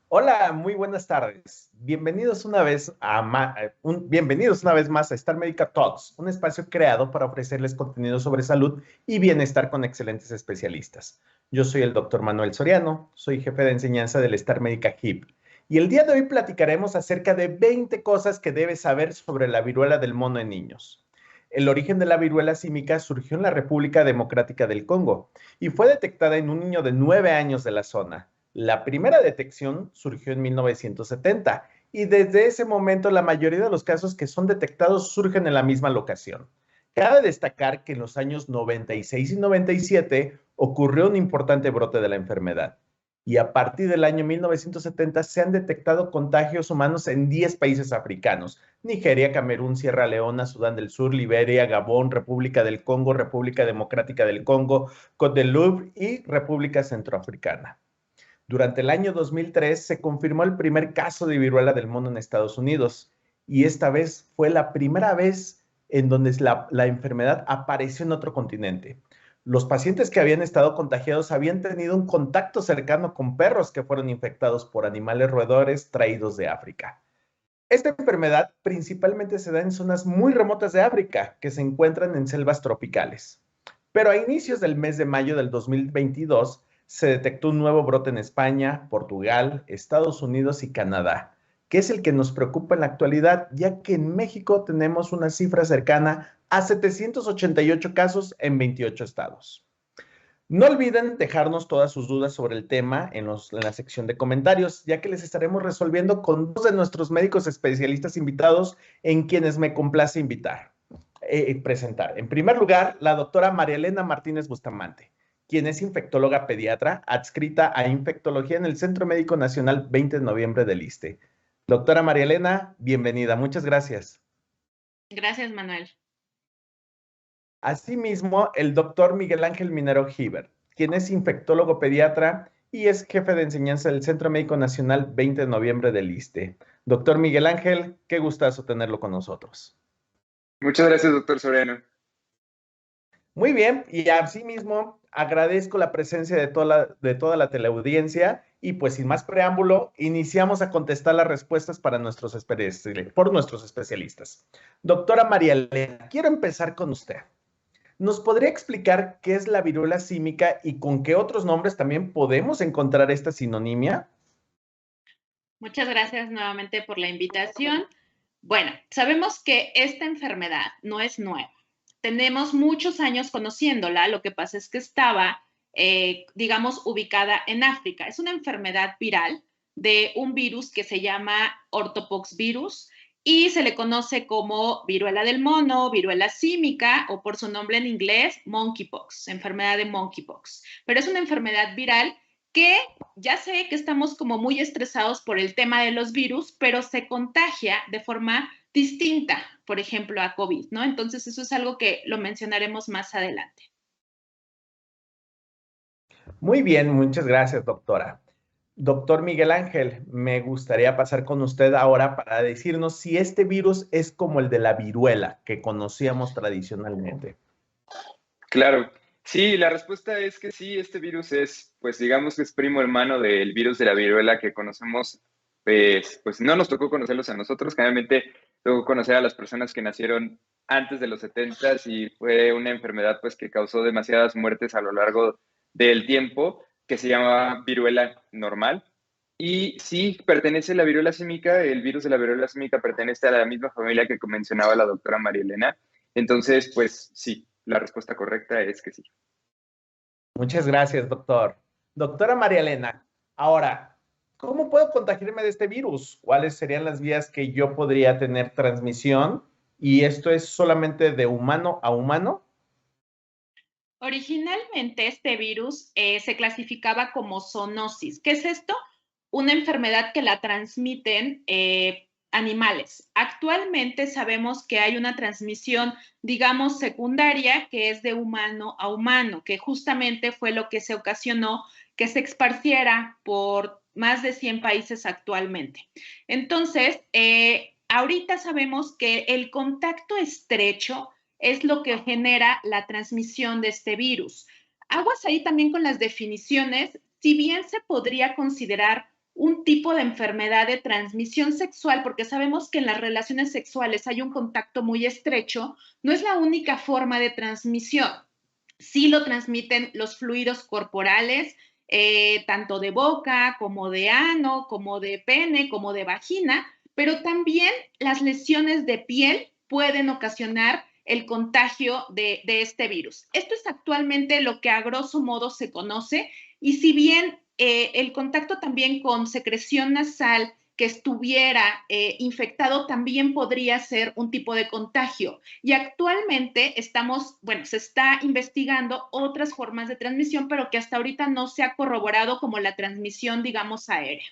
Hola, muy buenas tardes. Bienvenidos una vez más a Star Medical Talks, un espacio creado para ofrecerles contenido sobre salud y bienestar con excelentes especialistas. Yo soy el doctor Manuel Soriano, soy jefe de enseñanza del Star Medical HIP. Y el día de hoy platicaremos acerca de 20 cosas que debes saber sobre la viruela del mono en niños. El origen de la viruela símica surgió en la República Democrática del Congo y fue detectada en un niño de 9 años de la zona. La primera detección surgió en 1970 y desde ese momento la mayoría de los casos que son detectados surgen en la misma locación. Cabe destacar que en los años 96 y 97 ocurrió un importante brote de la enfermedad y a partir del año 1970 se han detectado contagios humanos en 10 países africanos: Nigeria, Camerún, Sierra Leona, Sudán del Sur, Liberia, Gabón, República del Congo, República Democrática del Congo, Côte d'Ivoire y República Centroafricana. Durante el año 2003 se confirmó el primer caso de viruela del mono en Estados Unidos y esta vez fue la primera vez en donde la enfermedad apareció en otro continente. Los pacientes que habían estado contagiados habían tenido un contacto cercano con perros que fueron infectados por animales roedores traídos de África. Esta enfermedad principalmente se da en zonas muy remotas de África, que se encuentran en selvas tropicales. Pero a inicios del mes de mayo del 2022 se detectó un nuevo brote en España, Portugal, Estados Unidos y Canadá, que es el que nos preocupa en la actualidad, ya que en México tenemos una cifra cercana a 788 casos en 28 estados. No olviden dejarnos todas sus dudas sobre el tema en la sección de comentarios, ya que les estaremos resolviendo con dos de nuestros médicos especialistas invitados, en quienes me complace presentar. En primer lugar, la doctora María Elena Martínez Bustamante, quien es infectóloga pediatra adscrita a Infectología en el Centro Médico Nacional 20 de noviembre del ISSSTE. Doctora María Elena, bienvenida. Muchas gracias. Gracias, Manuel. Asimismo, el doctor Miguel Ángel Minero Hiver, quien es infectólogo pediatra y es jefe de enseñanza del Centro Médico Nacional 20 de noviembre del ISSSTE. Doctor Miguel Ángel, qué gustazo tenerlo con nosotros. Muchas gracias, doctor Soriano. Muy bien, y asimismo agradezco la presencia de toda la teleaudiencia y pues sin más preámbulo, iniciamos a contestar las respuestas por nuestros especialistas. Doctora María Elena, quiero empezar con usted. ¿Nos podría explicar qué es la viruela símica y con qué otros nombres también podemos encontrar esta sinonimia? Muchas gracias nuevamente por la invitación. Bueno, sabemos que esta enfermedad no es nueva. Tenemos muchos años conociéndola, lo que pasa es que estaba, digamos, ubicada en África. Es una enfermedad viral de un virus que se llama ortopoxvirus y se le conoce como viruela del mono, viruela símica o por su nombre en inglés, monkeypox, enfermedad de monkeypox. Pero es una enfermedad viral que ya sé que estamos como muy estresados por el tema de los virus, pero se contagia de forma distinta, por ejemplo, a COVID, ¿no? Entonces, eso es algo que lo mencionaremos más adelante. Muy bien, muchas gracias, doctora. Doctor Miguel Ángel, me gustaría pasar con usted ahora para decirnos si este virus es como el de la viruela que conocíamos tradicionalmente. Claro, sí, la respuesta es que sí, este virus es, pues digamos que es primo hermano del virus de la viruela que conocemos, pues no nos tocó conocerlos a nosotros, generalmente tocó conocer a las personas que nacieron antes de los 70 y fue una enfermedad pues que causó demasiadas muertes a lo largo del tiempo, que se llama viruela normal. Y sí, pertenece a la viruela símica, el virus de la viruela símica pertenece a la misma familia que mencionaba la doctora María Elena. Entonces, pues sí, la respuesta correcta es que sí. Muchas gracias, doctor. Doctora María Elena, ahora, ¿cómo puedo contagiarme de este virus? ¿Cuáles serían las vías que yo podría tener transmisión? ¿Y esto es solamente de humano a humano? Originalmente este virus se clasificaba como zoonosis. ¿Qué es esto? Una enfermedad que la transmiten animales. Actualmente sabemos que hay una transmisión, digamos, secundaria, que es de humano a humano, que justamente fue lo que se ocasionó que se esparciera por más de 100 países actualmente. Entonces, ahorita sabemos que el contacto estrecho es lo que genera la transmisión de este virus. Aguas ahí también con las definiciones, si bien se podría considerar un tipo de enfermedad de transmisión sexual, porque sabemos que en las relaciones sexuales hay un contacto muy estrecho, no es la única forma de transmisión. Sí lo transmiten los fluidos corporales, tanto de boca como de ano, como de pene, como de vagina, pero también las lesiones de piel pueden ocasionar el contagio de este virus. Esto es actualmente lo que a grosso modo se conoce, y si bien el contacto también con secreción nasal que estuviera infectado también podría ser un tipo de contagio. Y actualmente se está investigando otras formas de transmisión, pero que hasta ahorita no se ha corroborado como la transmisión, digamos, aérea.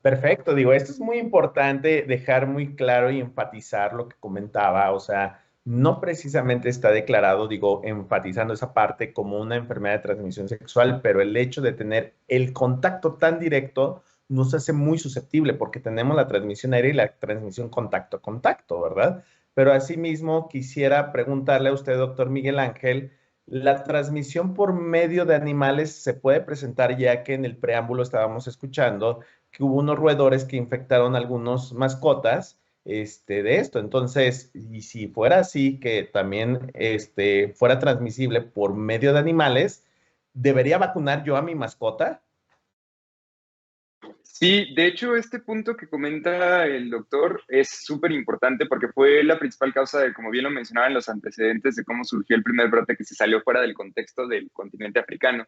Perfecto, digo, esto es muy importante dejar muy claro y enfatizar lo que comentaba, o sea, no precisamente está declarado, digo, enfatizando esa parte como una enfermedad de transmisión sexual, pero el hecho de tener el contacto tan directo nos hace muy susceptible porque tenemos la transmisión aérea y la transmisión contacto-contacto, ¿verdad? Pero asimismo quisiera preguntarle a usted, doctor Miguel Ángel, la transmisión por medio de animales se puede presentar ya que en el preámbulo estábamos escuchando que hubo unos roedores que infectaron algunos mascotas de esto. Entonces, y si fuera así, que también fuera transmisible por medio de animales, ¿debería vacunar yo a mi mascota? Sí, de hecho, este punto que comenta el doctor es súper importante porque fue la principal causa de, como bien lo mencionaba en los antecedentes, de cómo surgió el primer brote que se salió fuera del contexto del continente africano.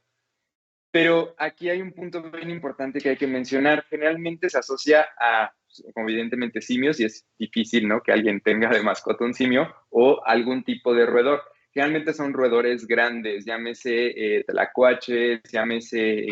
Pero aquí hay un punto bien importante que hay que mencionar. Generalmente se asocia a, evidentemente, simios, y es difícil, ¿no?, que alguien tenga de mascota un simio o algún tipo de roedor. Generalmente son roedores grandes, llámese tlacuaches, llámese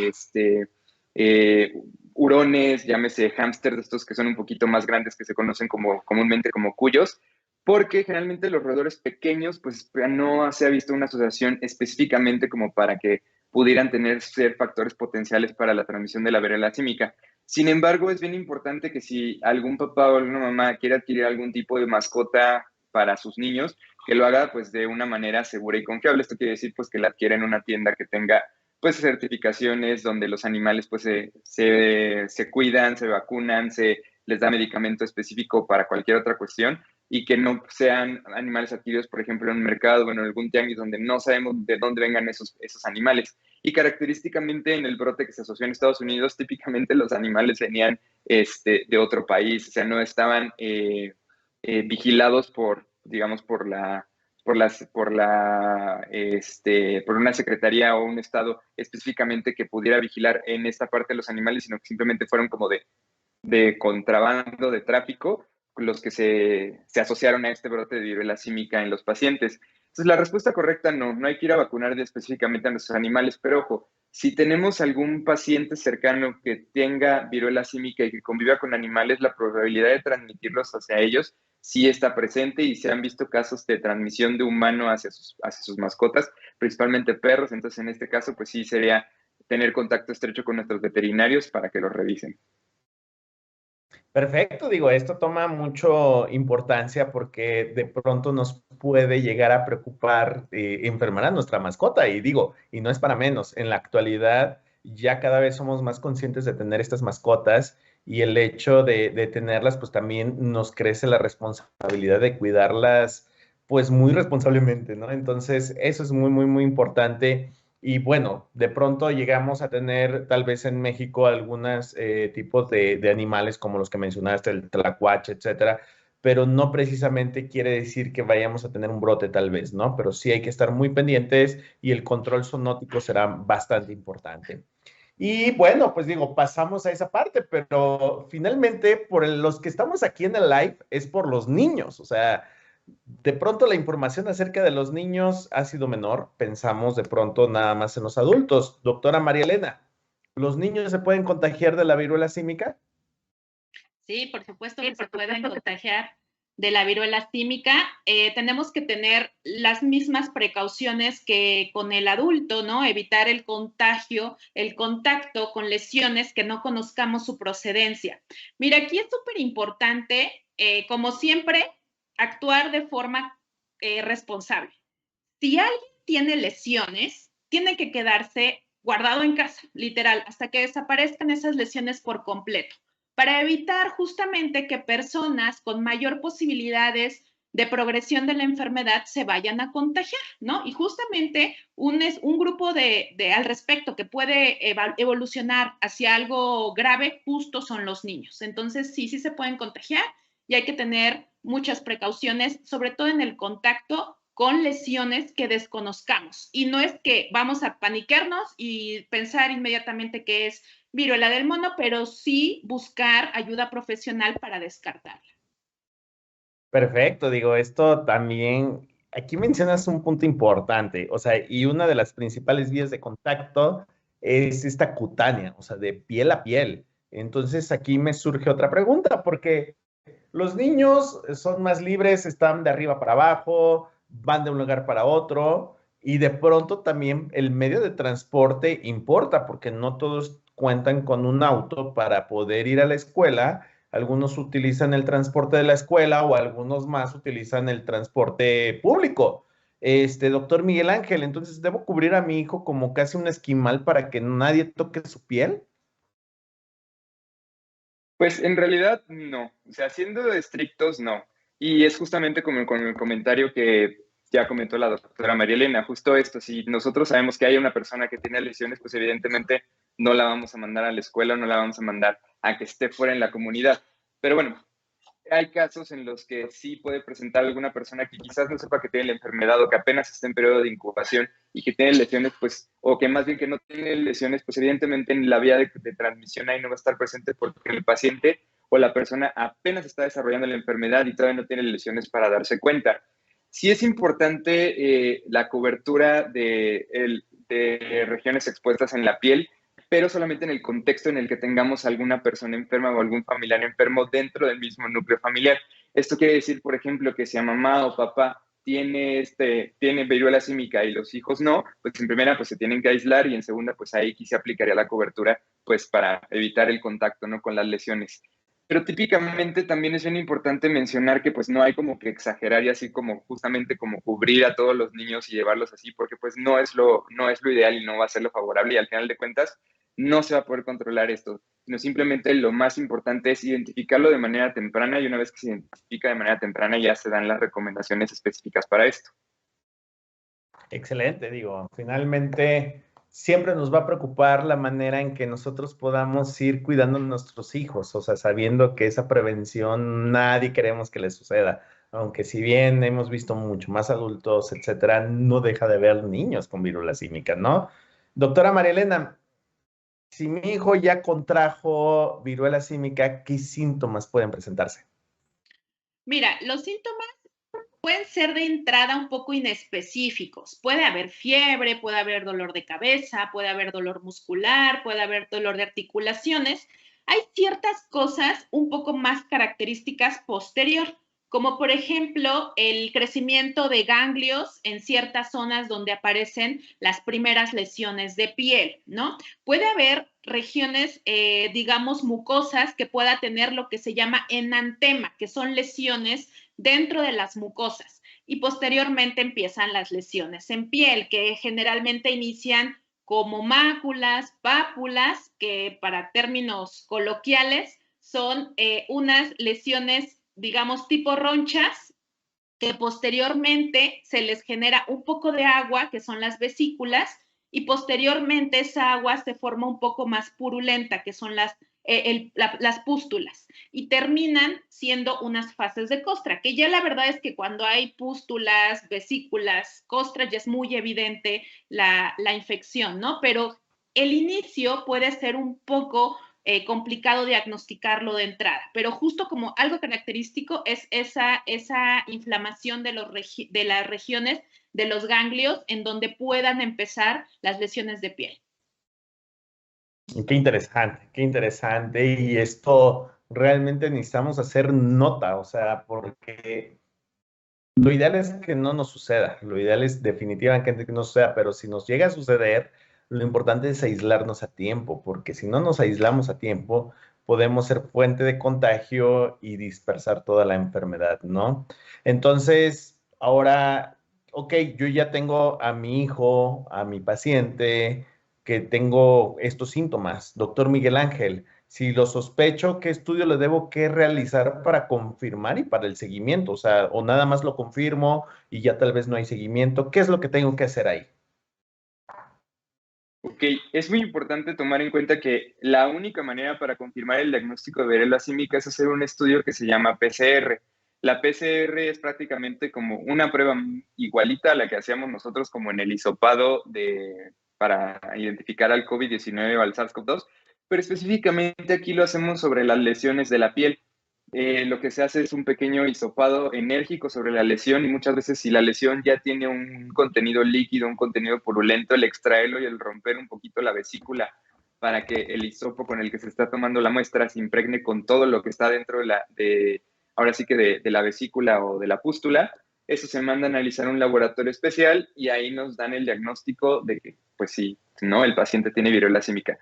eh, hurones, llámese hámsters, estos que son un poquito más grandes, que se conocen comúnmente como cuyos, porque generalmente los roedores pequeños, pues no se ha visto una asociación específicamente como para que pudieran ser factores potenciales para la transmisión de la viruela símica. Sin embargo, es bien importante que si algún papá o alguna mamá quiere adquirir algún tipo de mascota para sus niños, que lo haga pues de una manera segura y confiable. Esto quiere decir pues que la adquiera en una tienda que tenga pues certificaciones donde los animales pues se cuidan, se vacunan, se les da medicamento específico para cualquier otra cuestión, y que no sean animales adquiridos, por ejemplo, en un mercado o en algún tianguis donde no sabemos de dónde vengan esos animales. Y característicamente en el brote que se asoció en Estados Unidos, típicamente los animales venían de otro país, o sea, no estaban vigilados por, digamos, por una secretaría o un estado específicamente que pudiera vigilar en esta parte de los animales, sino que simplemente fueron como de contrabando, de tráfico, los que se asociaron a este brote de viruela símica en los pacientes. Entonces, la respuesta correcta no hay que ir a vacunar específicamente a nuestros animales, pero ojo, si tenemos algún paciente cercano que tenga viruela símica y que conviva con animales, la probabilidad de transmitirlos hacia ellos sí está presente, y se han visto casos de transmisión de humano hacia sus mascotas, principalmente perros. Entonces, en este caso, pues sí sería tener contacto estrecho con nuestros veterinarios para que los revisen. Perfecto, digo, esto toma mucho importancia porque de pronto nos puede llegar a preocupar enfermar a nuestra mascota y digo, y no es para menos, en la actualidad ya cada vez somos más conscientes de tener estas mascotas y el hecho de tenerlas pues también nos crece la responsabilidad de cuidarlas pues muy responsablemente, ¿no? Entonces eso es muy, muy, muy importante. Y bueno, de pronto llegamos a tener tal vez en México algunos tipos de animales como los que mencionaste, el tlacuache, etcétera, pero no precisamente quiere decir que vayamos a tener un brote tal vez, ¿no? Pero sí hay que estar muy pendientes y el control zoonótico será bastante importante. Y bueno, pues digo, pasamos a esa parte, pero finalmente por los que estamos aquí en el live es por los niños, o sea, de pronto la información acerca de los niños ha sido menor, pensamos de pronto nada más en los adultos. Doctora María Elena, ¿los niños se pueden contagiar de la viruela símica? Sí, por supuesto que se pueden contagiar de la viruela símica. Tenemos que tener las mismas precauciones que con el adulto, ¿no? Evitar el contagio, el contacto con lesiones que no conozcamos su procedencia. Mira, aquí es súper importante, como siempre, actuar de forma responsable. Si alguien tiene lesiones, tiene que quedarse guardado en casa, literal, hasta que desaparezcan esas lesiones por completo, para evitar justamente que personas con mayor posibilidades de progresión de la enfermedad se vayan a contagiar, ¿no? Y justamente un grupo al respecto que puede evolucionar hacia algo grave justo son los niños. Entonces, sí se pueden contagiar y hay que tener muchas precauciones, sobre todo en el contacto con lesiones que desconozcamos. Y no es que vamos a paniquearnos y pensar inmediatamente que es viruela del mono, pero sí buscar ayuda profesional para descartarla. Perfecto, digo, esto también, aquí mencionas un punto importante, o sea, y una de las principales vías de contacto es esta cutánea, o sea, de piel a piel. Entonces aquí me surge otra pregunta, porque los niños son más libres, están de arriba para abajo, van de un lugar para otro, y de pronto también el medio de transporte importa, porque no todos cuentan con un auto para poder ir a la escuela. Algunos utilizan el transporte de la escuela o algunos más utilizan el transporte público. Doctor Miguel Ángel, entonces, ¿debo cubrir a mi hijo como casi un esquimal para que nadie toque su piel? Pues en realidad no, o sea, siendo estrictos no. Y es justamente como con el comentario que ya comentó la doctora María Elena, justo esto, si nosotros sabemos que hay una persona que tiene lesiones, pues evidentemente no la vamos a mandar a la escuela, no la vamos a mandar a que esté fuera en la comunidad. Pero bueno, hay casos en los que sí puede presentar alguna persona que quizás no sepa que tiene la enfermedad o que apenas está en periodo de incubación y que tiene lesiones, pues, o que más bien que no tiene lesiones, pues evidentemente en la vía de transmisión ahí no va a estar presente porque el paciente o la persona apenas está desarrollando la enfermedad y todavía no tiene lesiones para darse cuenta. Sí es importante la cobertura de regiones expuestas en la piel, pero solamente en el contexto en el que tengamos alguna persona enferma o algún familiar enfermo dentro del mismo núcleo familiar. Esto quiere decir, por ejemplo, que si a mamá o papá tiene viruela símica y los hijos no, pues en primera pues se tienen que aislar y en segunda pues ahí sí se aplicaría la cobertura pues para evitar el contacto, ¿no?, con las lesiones. Pero típicamente también es bien importante mencionar que pues no hay como que exagerar y así como justamente como cubrir a todos los niños y llevarlos así, porque pues no es lo ideal y no va a ser lo favorable y al final de cuentas no se va a poder controlar esto, sino simplemente lo más importante es identificarlo de manera temprana y una vez que se identifica de manera temprana ya se dan las recomendaciones específicas para esto. Excelente, digo, finalmente siempre nos va a preocupar la manera en que nosotros podamos ir cuidando a nuestros hijos, o sea, sabiendo que esa prevención nadie queremos que les suceda, aunque si bien hemos visto mucho más adultos, etcétera, no deja de haber niños con viruela símica, ¿no? Doctora María Elena, si mi hijo ya contrajo viruela símica, ¿qué síntomas pueden presentarse? Mira, los síntomas pueden ser de entrada un poco inespecíficos. Puede haber fiebre, puede haber dolor de cabeza, puede haber dolor muscular, puede haber dolor de articulaciones. Hay ciertas cosas un poco más características posterior, como por ejemplo el crecimiento de ganglios en ciertas zonas donde aparecen las primeras lesiones de piel, ¿no? Puede haber regiones, digamos, mucosas que pueda tener lo que se llama enantema, que son lesiones dentro de las mucosas y posteriormente empiezan las lesiones en piel, que generalmente inician como máculas, pápulas, que para términos coloquiales son unas lesiones, digamos, tipo ronchas, que posteriormente se les genera un poco de agua, que son las vesículas, y posteriormente esa agua se forma un poco más purulenta, que son las pústulas, y terminan siendo unas fases de costra, que ya la verdad es que cuando hay pústulas, vesículas, costra, ya es muy evidente la infección, ¿no? Pero el inicio puede ser un poco complicado diagnosticarlo de entrada, pero justo como algo característico es esa inflamación de las regiones de los ganglios en donde puedan empezar las lesiones de piel. Qué interesante, y esto realmente necesitamos hacer nota, o sea, porque lo ideal es que no nos suceda, lo ideal es definitivamente que no suceda, pero si nos llega a suceder, lo importante es aislarnos a tiempo, porque si no nos aislamos a tiempo, podemos ser fuente de contagio y dispersar toda la enfermedad, ¿no? Entonces, ahora, ok, yo ya tengo a mi hijo, a mi paciente, que tengo estos síntomas. Doctor Miguel Ángel, si lo sospecho, ¿qué estudio le debo que realizar para confirmar y para el seguimiento? O sea, o nada más lo confirmo y ya tal vez no hay seguimiento. ¿Qué es lo que tengo que hacer ahí? Ok, es muy importante tomar en cuenta que la única manera para confirmar el diagnóstico de viruela símica es hacer un estudio que se llama PCR. La PCR es prácticamente como una prueba igualita a la que hacíamos nosotros como en el hisopado para identificar al COVID-19 o al SARS-CoV-2, pero específicamente aquí lo hacemos sobre las lesiones de la piel. Lo que se hace es un pequeño hisopado enérgico sobre la lesión y muchas veces si la lesión ya tiene un contenido líquido, un contenido purulento, el extraerlo y el romper un poquito la vesícula para que el hisopo con el que se está tomando la muestra se impregne con todo lo que está dentro ahora sí que de la vesícula o de la pústula. Eso se manda a analizar a un laboratorio especial y ahí nos dan el diagnóstico de que, pues sí, no, el paciente tiene viruela símica.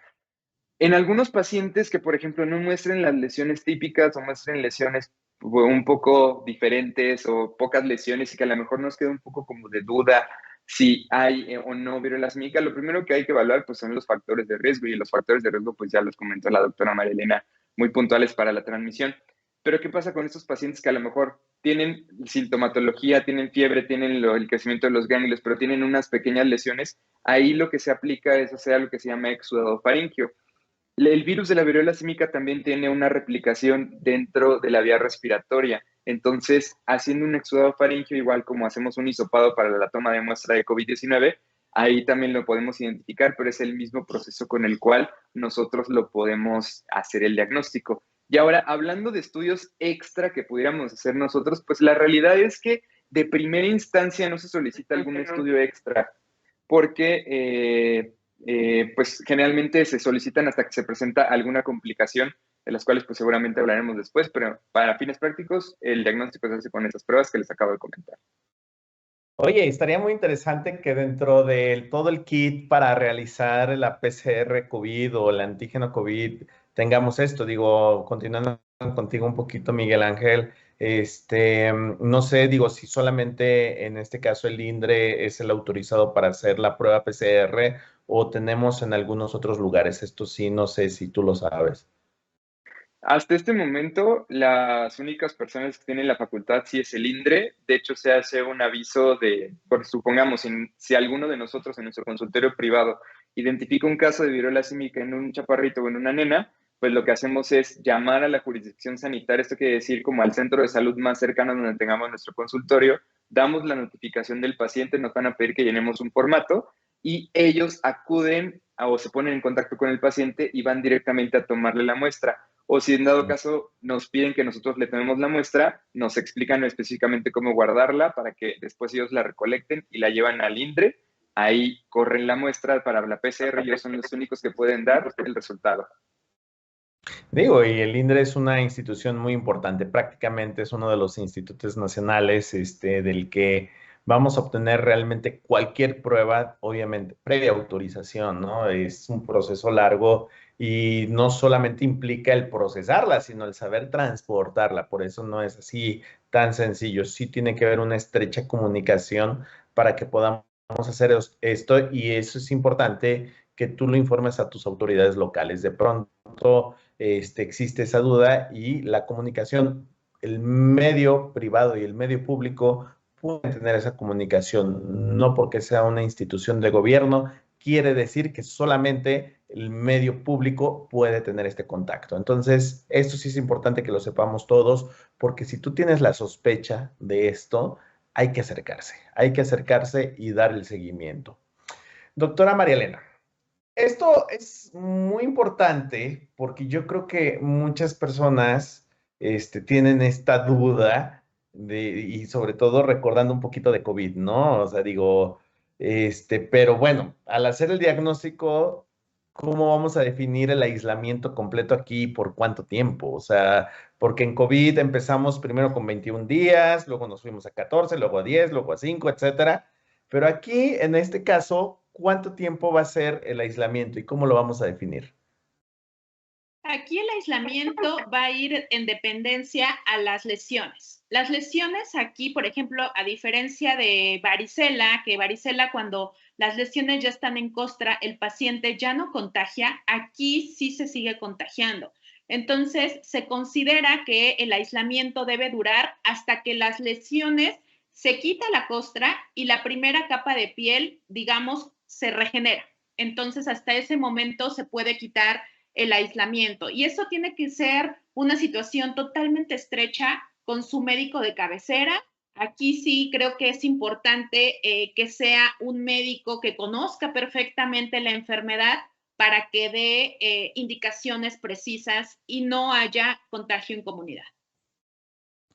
En algunos pacientes que, por ejemplo, no muestren las lesiones típicas o muestren lesiones un poco diferentes o pocas lesiones y que a lo mejor nos queda un poco como de duda si hay o no viruela símica, lo primero que hay que evaluar pues, son los factores de riesgo y los factores de riesgo pues ya los comentó la doctora María Elena, muy puntuales para la transmisión. Pero ¿qué pasa con estos pacientes que a lo mejor tienen sintomatología, tienen fiebre, tienen el crecimiento de los ganglios, pero tienen unas pequeñas lesiones? Ahí lo que se aplica es hacer lo que se llama exudado faríngeo. El virus de la viruela símica también tiene una replicación dentro de la vía respiratoria. Entonces, haciendo un exudado faríngeo, igual como hacemos un hisopado para la toma de muestra de COVID-19, ahí también lo podemos identificar, pero es el mismo proceso con el cual nosotros lo podemos hacer el diagnóstico. Y ahora, hablando de estudios extra que pudiéramos hacer nosotros, pues la realidad es que de primera instancia no se solicita algún estudio extra, porque pues generalmente se solicitan hasta que se presenta alguna complicación, de las cuales pues seguramente hablaremos después, pero para fines prácticos el diagnóstico se hace con esas pruebas que les acabo de comentar. Oye, estaría muy interesante que dentro de todo el kit para realizar la PCR COVID o el antígeno COVID tengamos esto. Digo, continuando contigo un poquito, Miguel Ángel, no sé, digo, si solamente en este caso el INDRE es el autorizado para hacer la prueba PCR o tenemos en algunos otros lugares. Esto sí, no sé si tú lo sabes. Hasta este momento, las únicas personas que tienen la facultad sí es el INDRE. De hecho, se hace un aviso por supongamos, si alguno de nosotros en nuestro consultorio privado identifica un caso de viruela símica en un chaparrito o en una nena, pues lo que hacemos es llamar a la jurisdicción sanitaria, esto quiere decir como al centro de salud más cercano donde tengamos nuestro consultorio, damos la notificación del paciente, nos van a pedir que llenemos un formato y ellos acuden o se ponen en contacto con el paciente y van directamente a tomarle la muestra. O si en dado caso nos piden que nosotros le tomemos la muestra, nos explican específicamente cómo guardarla para que después ellos la recolecten y la llevan al INDRE. Ahí corren la muestra para la PCR y ellos son los únicos que pueden dar el resultado. Digo, y el INDRE es una institución muy importante, prácticamente es uno de los institutos nacionales, del que vamos a obtener realmente cualquier prueba, obviamente, previa autorización, ¿no? Es un proceso largo y no solamente implica el procesarla, sino el saber transportarla, por eso no es así tan sencillo, sí tiene que haber una estrecha comunicación para que podamos hacer esto y eso es importante que tú lo informes a tus autoridades locales. De pronto existe esa duda y la comunicación, el medio privado y el medio público pueden tener esa comunicación, no porque sea una institución de gobierno, quiere decir que solamente el medio público puede tener este contacto. Entonces, esto sí es importante que lo sepamos todos, porque si tú tienes la sospecha de esto, hay que acercarse y dar el seguimiento. Doctora María Elena, esto es muy importante porque yo creo que muchas personas tienen esta duda y sobre todo recordando un poquito de COVID, ¿no? O sea, digo, pero bueno, al hacer el diagnóstico, ¿cómo vamos a definir el aislamiento completo aquí y por cuánto tiempo? O sea, porque en COVID empezamos primero con 21 días, luego nos fuimos a 14, luego a 10, luego a 5, etcétera. Pero aquí, en este caso, ¿cuánto tiempo va a ser el aislamiento y cómo lo vamos a definir? aquí el aislamiento va a ir en dependencia a las lesiones. Las lesiones aquí, por ejemplo, a diferencia de varicela, que varicela cuando las lesiones ya están en costra, el paciente ya no contagia, aquí sí se sigue contagiando. Entonces, se considera que el aislamiento debe durar hasta que las lesiones se quita la costra y la primera capa de piel, digamos, se regenera. Entonces, hasta ese momento se puede quitar el aislamiento. Y eso tiene que ser una situación totalmente estrecha con su médico de cabecera. Aquí sí creo que es importante que sea un médico que conozca perfectamente la enfermedad para que dé indicaciones precisas y no haya contagio en comunidad.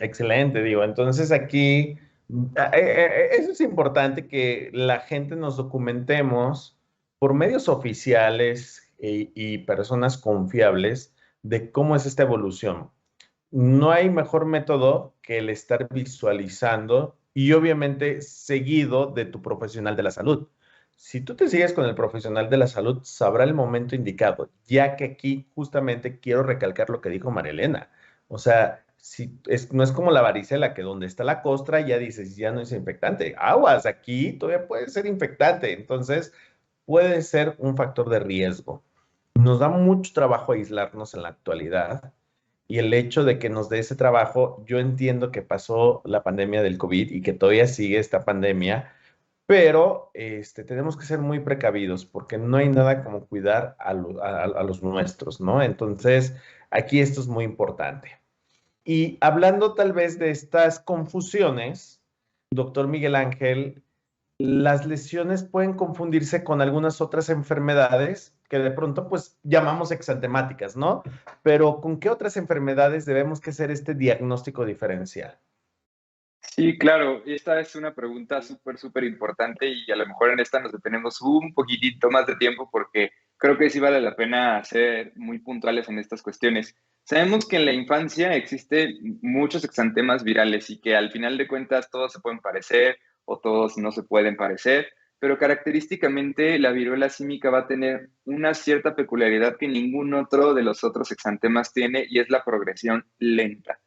Excelente, digo. Entonces aquí, eso es importante que la gente nos documentemos por medios oficiales y personas confiables de cómo es esta evolución. No hay mejor método que el estar visualizando y obviamente seguido de tu profesional de la salud. Si tú te sigues con el profesional de la salud, sabrá el momento indicado, ya que aquí justamente quiero recalcar lo que dijo Marilena. O sea, no es como la varicela, que donde está la costra ya dices, ya no es infectante. Aguas, aquí todavía puede ser infectante. Entonces, puede ser un factor de riesgo. Nos da mucho trabajo aislarnos en la actualidad y el hecho de que nos dé ese trabajo, yo entiendo que pasó la pandemia del COVID y que todavía sigue esta pandemia, pero tenemos que ser muy precavidos porque no hay nada como cuidar a los nuestros, ¿no? Entonces, aquí esto es muy importante. Y hablando tal vez de estas confusiones, doctor Miguel Ángel, las lesiones pueden confundirse con algunas otras enfermedades que de pronto pues llamamos exantemáticas, ¿no? Pero ¿con qué otras enfermedades debemos que hacer este diagnóstico diferencial? Sí, claro, esta es una pregunta súper importante y a lo mejor en esta nos detenemos un poquitito más de tiempo porque creo que sí vale la pena ser muy puntuales en estas cuestiones. Sabemos que en la infancia existen muchos exantemas virales y que al final de cuentas todos se pueden parecer o todos no se pueden parecer, pero característicamente la viruela símica va a tener una cierta peculiaridad que ningún otro de los otros exantemas tiene y es la progresión lenta.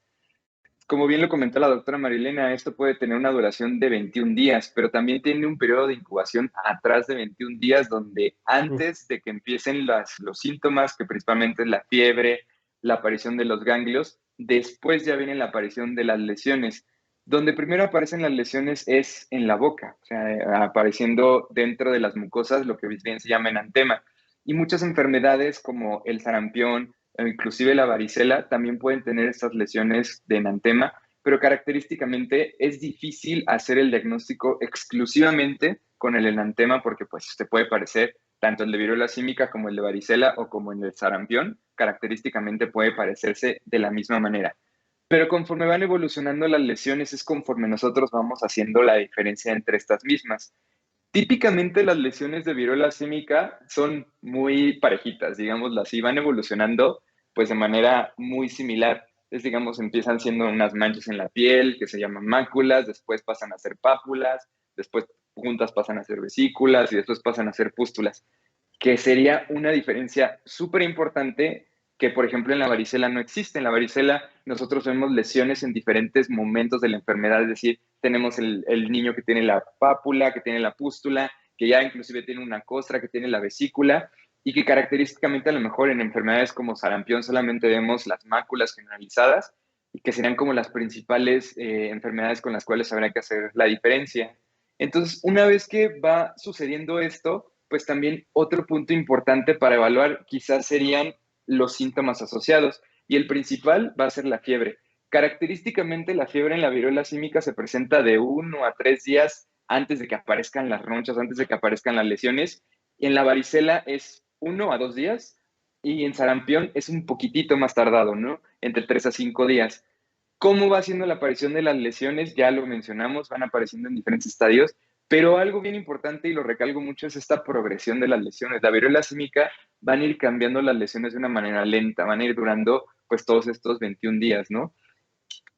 Como bien lo comentó la doctora Marilena, esto puede tener una duración de 21 días, pero también tiene un periodo de incubación atrás de 21 días, donde antes de que empiecen los síntomas, que principalmente es la fiebre, la aparición de los ganglios, después ya viene la aparición de las lesiones. Donde primero aparecen las lesiones es en la boca, o sea, apareciendo dentro de las mucosas, lo que bien se llama enantema. Y muchas enfermedades como el sarampión, inclusive la varicela, también pueden tener estas lesiones de enantema, pero característicamente es difícil hacer el diagnóstico exclusivamente con el enantema porque pues te puede parecer tanto el de viruela símica como el de varicela o como el de sarampión, característicamente puede parecerse de la misma manera. Pero conforme van evolucionando las lesiones es conforme nosotros vamos haciendo la diferencia entre estas mismas. Típicamente las lesiones de viruela símica son muy parejitas, digámoslo así, van evolucionando pues de manera muy similar. Es, digamos, empiezan siendo unas manchas en la piel que se llaman máculas, después pasan a ser pápulas, después juntas pasan a ser vesículas y después pasan a ser pústulas, que sería una diferencia súper importante que, por ejemplo, en la varicela no existe. En la varicela nosotros vemos lesiones en diferentes momentos de la enfermedad, es decir, tenemos el niño que tiene la pápula, que tiene la pústula, que ya inclusive tiene una costra, que tiene la vesícula, y que característicamente a lo mejor en enfermedades como sarampión solamente vemos las máculas generalizadas, y que serían como las principales enfermedades con las cuales habrá que hacer la diferencia. Entonces, una vez que va sucediendo esto, pues también otro punto importante para evaluar quizás serían los síntomas asociados. Y el principal va a ser la fiebre. Característicamente la fiebre en la viruela símica se presenta de 1 a 3 días antes de que aparezcan las ronchas, antes de que aparezcan las lesiones. Y en la varicela es 1 a 2 días y en sarampión es un poquitito más tardado, ¿no? Entre 3 a 5 días. ¿Cómo va haciendo la aparición de las lesiones? Ya lo mencionamos, van apareciendo en diferentes estadios, pero algo bien importante y lo recalco mucho es esta progresión de las lesiones. La viruela símica van a ir cambiando las lesiones de una manera lenta, van a ir durando pues todos estos 21 días, ¿no?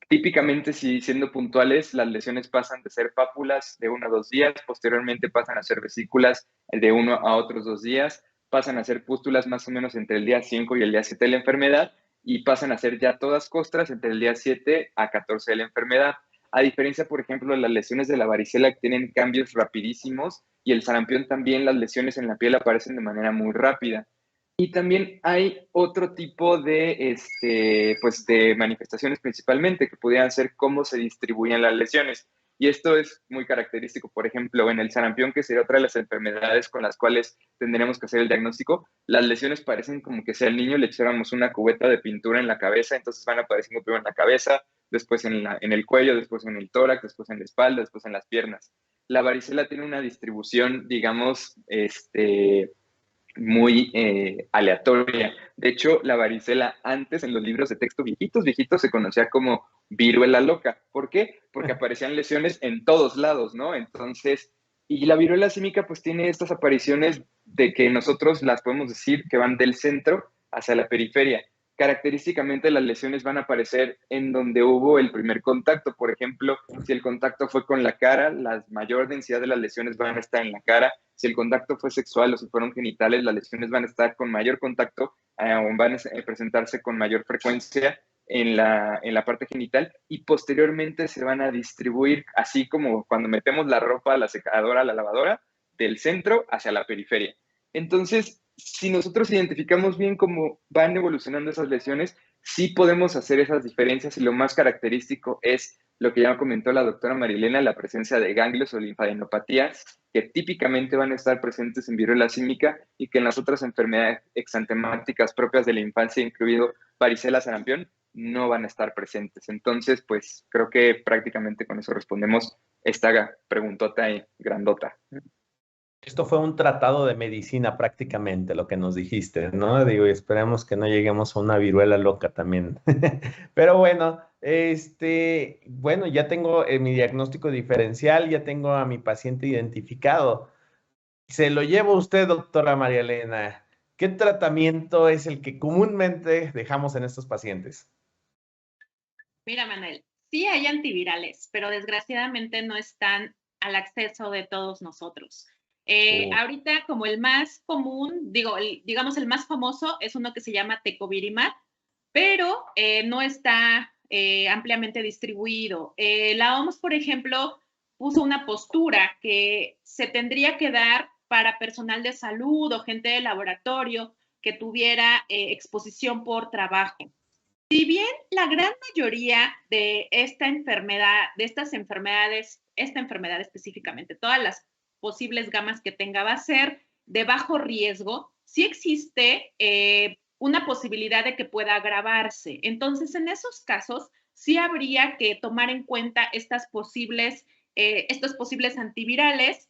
Típicamente, si siendo puntuales, las lesiones pasan de ser pápulas de 1 a 2 días, posteriormente pasan a ser vesículas de 1 a otros 2 días, pasan a ser pústulas más o menos entre el día 5 y el día 7 de la enfermedad, y pasan a ser ya todas costras entre el día 7 a 14 de la enfermedad. A diferencia, por ejemplo, de las lesiones de la varicela que tienen cambios rapidísimos, y el sarampión también, las lesiones en la piel aparecen de manera muy rápida. Y también hay otro tipo de, pues de manifestaciones principalmente que pudieran ser cómo se distribuyen las lesiones. Y esto es muy característico, por ejemplo, en el sarampión, que sería otra de las enfermedades con las cuales tendremos que hacer el diagnóstico. Las lesiones parecen como que si al niño le echáramos una cubeta de pintura en la cabeza, entonces van apareciendo primero en la cabeza, después en el cuello, después en el tórax, después en la espalda, después en las piernas. La varicela tiene una distribución, digamos, muy aleatoria. De hecho, la varicela antes en los libros de texto viejitos, se conocía como viruela loca. ¿Por qué? Porque aparecían lesiones en todos lados, ¿no? Entonces, y la viruela símica pues tiene estas apariciones de que nosotros las podemos decir que van del centro hacia la periferia. Característicamente las lesiones van a aparecer en donde hubo el primer contacto. Por ejemplo, si el contacto fue con la cara, la mayor densidad de las lesiones van a estar en la cara. Si el contacto fue sexual o si fueron genitales, las lesiones van a estar con mayor contacto o van a presentarse con mayor frecuencia en la parte genital, y posteriormente se van a distribuir, así como cuando metemos la ropa a la secadora, a la lavadora, del centro hacia la periferia. Entonces, si nosotros identificamos bien cómo van evolucionando esas lesiones, sí podemos hacer esas diferencias, y lo más característico es lo que ya comentó la doctora Marilena, la presencia de ganglios o linfadenopatías, que típicamente van a estar presentes en viruela símica y que en las otras enfermedades exantemáticas propias de la infancia, incluido varicela, sarampión, no van a estar presentes. Entonces, pues creo que prácticamente con eso respondemos esta preguntota y grandota. Esto fue un tratado de medicina prácticamente, lo que nos dijiste, ¿no? Digo, y esperemos que no lleguemos a una viruela loca también. Pero bueno, bueno, ya tengo mi diagnóstico diferencial, ya tengo a mi paciente identificado. Se lo lleva usted, doctora María Elena. ¿Qué tratamiento es el que comúnmente dejamos en estos pacientes? Mira, Manuel, sí hay antivirales, pero desgraciadamente no están al acceso de todos nosotros. Ahorita, como el más común, digamos el más famoso es uno que se llama Tecovirimat, pero no está ampliamente distribuido. La OMS, por ejemplo, puso una postura que se tendría que dar para personal de salud o gente de laboratorio que tuviera exposición por trabajo. Si bien la gran mayoría de esta enfermedad, de estas enfermedades, esta enfermedad específicamente, todas las posibles gamas que tenga va a ser de bajo riesgo, sí existe una posibilidad de que pueda agravarse. Entonces, en esos casos, sí habría que tomar en cuenta estos posibles antivirales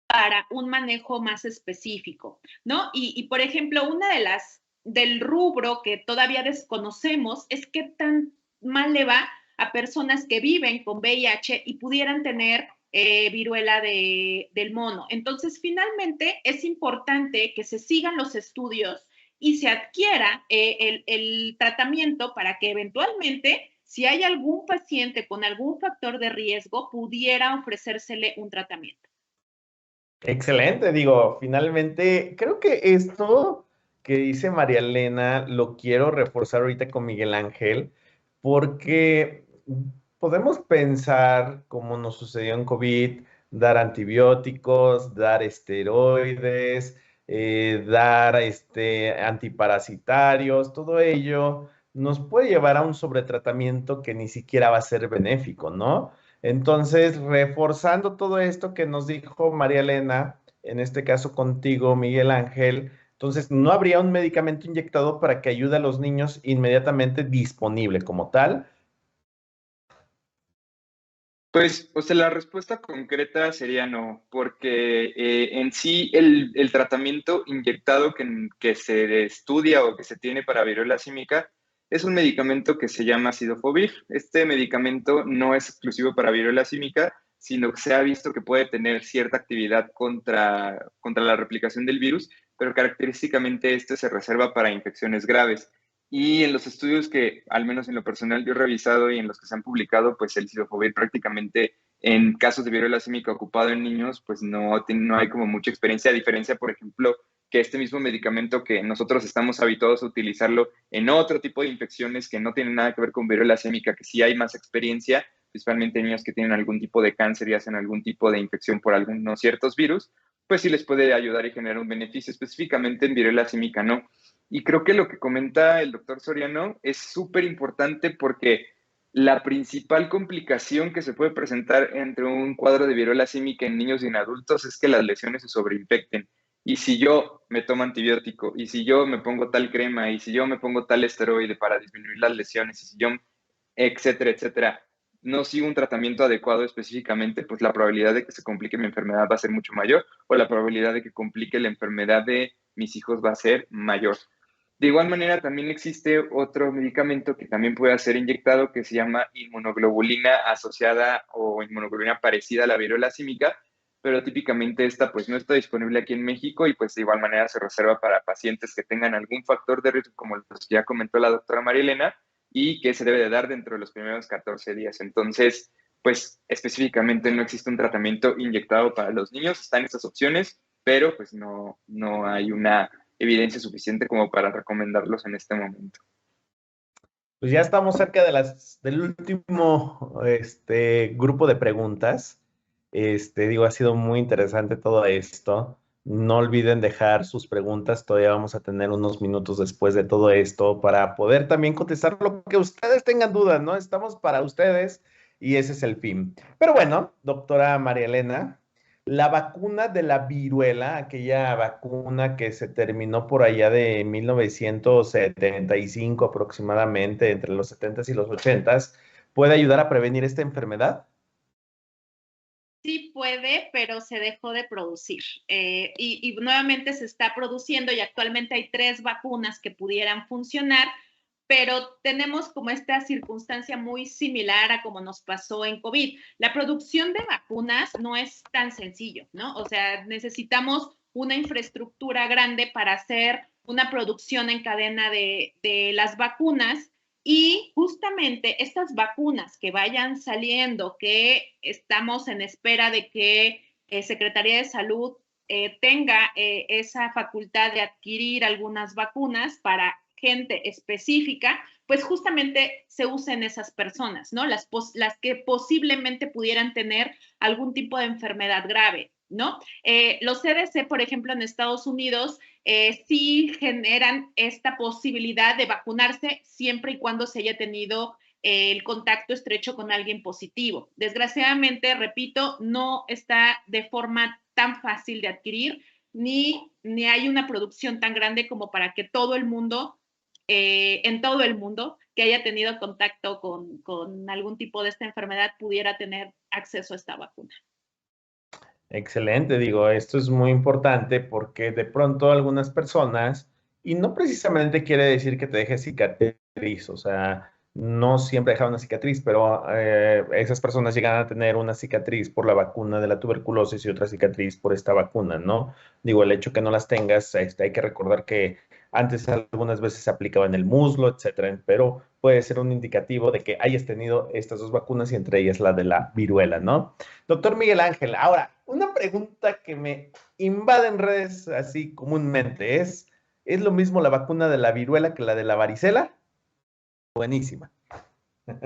para un manejo más específico, ¿no? Y por ejemplo, una de las del rubro que todavía desconocemos es qué tan mal le va a personas que viven con VIH y pudieran tener viruela del mono. Entonces, finalmente, es importante que se sigan los estudios y se adquiera el tratamiento para que eventualmente, si hay algún paciente con algún factor de riesgo, pudiera ofrecérsele un tratamiento. Excelente, digo, finalmente, creo que esto que dice María Elena lo quiero reforzar ahorita con Miguel Ángel, porque podemos pensar, como nos sucedió en COVID, dar antibióticos, dar esteroides, dar antiparasitarios, todo ello nos puede llevar a un sobretratamiento que ni siquiera va a ser benéfico, ¿no? Entonces, reforzando todo esto que nos dijo María Elena, en este caso contigo, Miguel Ángel, entonces no habría un medicamento inyectado para que ayude a los niños inmediatamente disponible como tal. Pues, o sea, la respuesta concreta sería no, porque en sí el tratamiento inyectado que se estudia o que se tiene para viruela símica es un medicamento que se llama Cidofovir. Este medicamento no es exclusivo para viruela símica, sino que se ha visto que puede tener cierta actividad contra la replicación del virus, pero característicamente este se reserva para infecciones graves. Y en los estudios que, al menos en lo personal, yo he revisado y en los que se han publicado, pues el Cidofovir prácticamente en casos de viruela símica ocupado en niños, pues no hay como mucha experiencia, a diferencia, por ejemplo, que este mismo medicamento que nosotros estamos habituados a utilizarlo en otro tipo de infecciones que no tienen nada que ver con viruela símica, que sí hay más experiencia, principalmente niños que tienen algún tipo de cáncer y hacen algún tipo de infección por algunos ciertos virus, pues sí les puede ayudar y generar un beneficio, específicamente en viruela símica, ¿no? Y creo que lo que comenta el doctor Soriano es súper importante porque la principal complicación que se puede presentar entre un cuadro de viruela símica en niños y en adultos es que las lesiones se sobreinfecten. Y si yo me tomo antibiótico, y si yo me pongo tal crema, y si yo me pongo tal esteroide para disminuir las lesiones, y si yo, etcétera, etcétera, no sigo un tratamiento adecuado específicamente, pues la probabilidad de que se complique mi enfermedad va a ser mucho mayor, o la probabilidad de que complique la enfermedad de mis hijos va a ser mayor. De igual manera, también existe otro medicamento que también puede ser inyectado que se llama inmunoglobulina asociada o inmunoglobulina parecida a la viruela símica, pero típicamente esta pues no está disponible aquí en México y pues de igual manera se reserva para pacientes que tengan algún factor de riesgo como los que ya comentó la doctora María Elena y que se debe de dar dentro de los primeros 14 días. Entonces, pues específicamente no existe un tratamiento inyectado para los niños, están estas opciones, pero pues no hay una evidencia suficiente como para recomendarlos en este momento. Pues ya estamos cerca del último grupo de preguntas. Digo, ha sido muy interesante todo esto. No olviden dejar sus preguntas. Todavía vamos a tener unos minutos después de todo esto para poder también contestar lo que ustedes tengan dudas, ¿no? Estamos para ustedes y ese es el fin. Pero bueno, doctora María Elena, la vacuna de la viruela, aquella vacuna que se terminó por allá de 1975 aproximadamente, entre los 70s y los 80s, ¿puede ayudar a prevenir esta enfermedad? Sí puede, pero se dejó de producir. Y nuevamente se está produciendo y actualmente hay 3 vacunas que pudieran funcionar, pero tenemos como esta circunstancia muy similar a como nos pasó en COVID. La producción de vacunas no es tan sencillo, ¿no? O sea, necesitamos una infraestructura grande para hacer una producción en cadena de las vacunas y justamente estas vacunas que vayan saliendo, que estamos en espera de que Secretaría de Salud tenga esa facultad de adquirir algunas vacunas para gente específica, pues justamente se usen esas personas, ¿no? Las que posiblemente pudieran tener algún tipo de enfermedad grave, ¿no? Los CDC, por ejemplo, en Estados Unidos, sí generan esta posibilidad de vacunarse siempre y cuando se haya tenido el contacto estrecho con alguien positivo. Desgraciadamente, repito, no está de forma tan fácil de adquirir, ni hay una producción tan grande como para que todo el mundo, en todo el mundo, que haya tenido contacto con algún tipo de esta enfermedad pudiera tener acceso a esta vacuna. Excelente, digo, esto es muy importante porque de pronto algunas personas, y no precisamente quiere decir que te deje cicatriz, o sea, no siempre deja una cicatriz, pero esas personas llegan a tener una cicatriz por la vacuna de la tuberculosis y otra cicatriz por esta vacuna, ¿no? Digo, el hecho que no las tengas, hay que recordar que antes algunas veces se aplicaba en el muslo, etcétera, pero puede ser un indicativo de que hayas tenido estas 2 vacunas y entre ellas la de la viruela, ¿no? Doctor Miguel Ángel, ahora, una pregunta que me invade en redes así comúnmente ¿es lo mismo la vacuna de la viruela que la de la varicela? Buenísima.